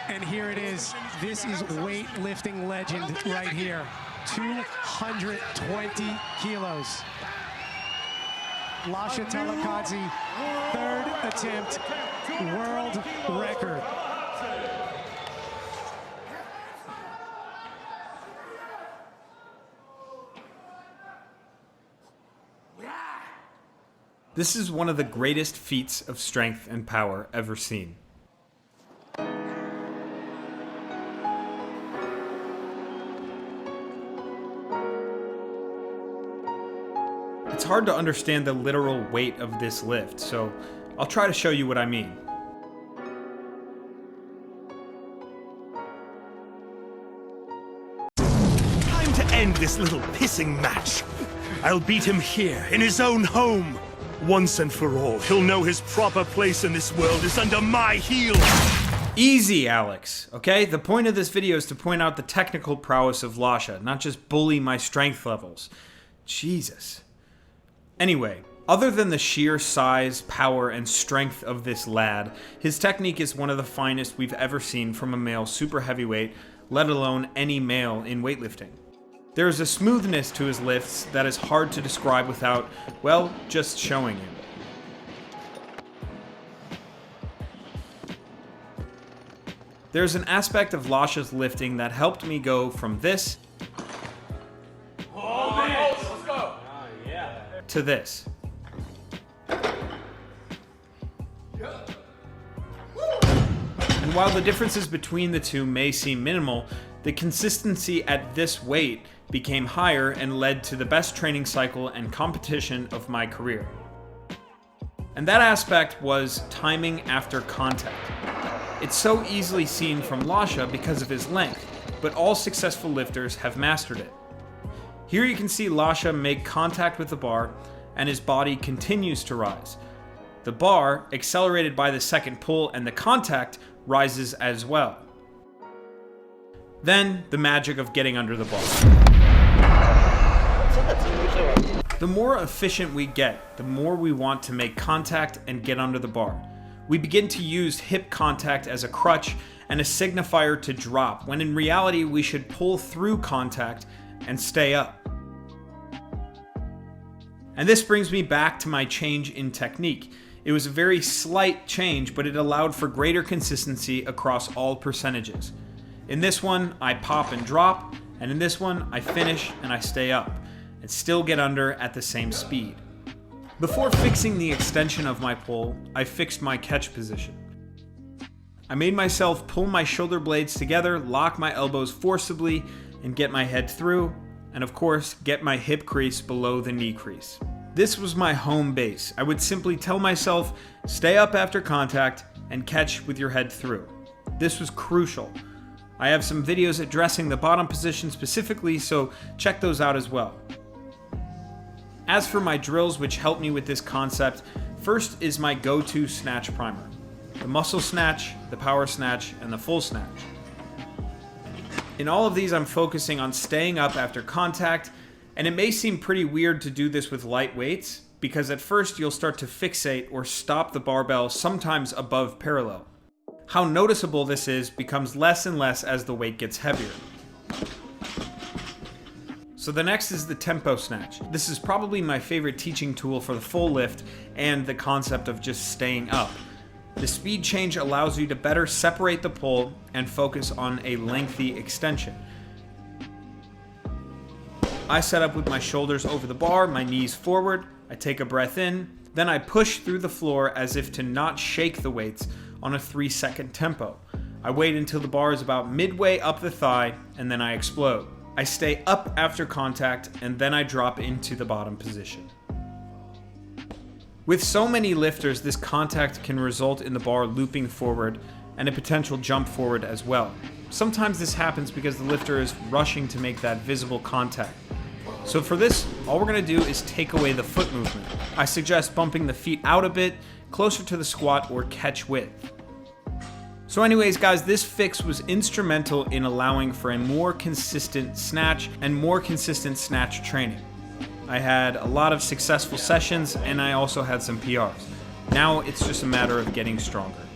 And here it is. This is weightlifting legend right here. 220 kilos. Lasha Talakhadze, third attempt, world record. This is one of the greatest feats of strength and power ever seen. It's hard to understand the literal weight of this lift, so I'll try to show you what I mean. Time to end this little pissing match. I'll beat him here, in his own home. Once and for all, he'll know his proper place in this world is under my heels. Easy, Alex, okay? The point of this video is to point out the technical prowess of Lasha, not just bully my strength levels. Jesus. Anyway, other than the sheer size, power, and strength of this lad, his technique is one of the finest we've ever seen from a male super heavyweight, let alone any male in weightlifting. There is a smoothness to his lifts that is hard to describe without, well, just showing him. There's an aspect of Lasha's lifting that helped me go from this to this. And while the differences between the two may seem minimal, the consistency at this weight became higher and led to the best training cycle and competition of my career. And that aspect was timing after contact. It's so easily seen from Lasha because of his length, but all successful lifters have mastered it. Here you can see Lasha make contact with the bar, and his body continues to rise. The bar, accelerated by the second pull and the contact, rises as well. Then, the magic of getting under the bar. The more efficient we get, the more we want to make contact and get under the bar. We begin to use hip contact as a crutch and a signifier to drop, when in reality we should pull through contact and stay up. And this brings me back to my change in technique. It was a very slight change, but it allowed for greater consistency across all percentages. In this one, I pop and drop, and in this one, I finish and I stay up, and still get under at the same speed. Before fixing the extension of my pull, I fixed my catch position. I made myself pull my shoulder blades together, lock my elbows forcibly, and get my head through, and of course, get my hip crease below the knee crease. This was my home base. I would simply tell myself, stay up after contact and catch with your head through. This was crucial. I have some videos addressing the bottom position specifically, so check those out as well. As for my drills which help me with this concept, first is my go-to snatch primer. The muscle snatch, the power snatch, and the full snatch. In all of these, I'm focusing on staying up after contact, and it may seem pretty weird to do this with light weights, because at first you'll start to fixate or stop the barbell sometimes above parallel. How noticeable this is becomes less and less as the weight gets heavier. So the next is the tempo snatch. This is probably my favorite teaching tool for the full lift and the concept of just staying up. The speed change allows you to better separate the pull and focus on a lengthy extension. I set up with my shoulders over the bar, my knees forward, I take a breath in, then I push through the floor as if to not shake the weights on a 3-second tempo. I wait until the bar is about midway up the thigh, and then I explode. I stay up after contact, and then I drop into the bottom position. With so many lifters, this contact can result in the bar looping forward and a potential jump forward as well. Sometimes this happens because the lifter is rushing to make that visible contact. So for this, all we're going to do is take away the foot movement. I suggest bumping the feet out a bit, closer to the squat or catch width. So anyways, guys, this fix was instrumental in allowing for a more consistent snatch and more consistent snatch training. I had a lot of successful sessions, and I also had some PRs. Now it's just a matter of getting stronger.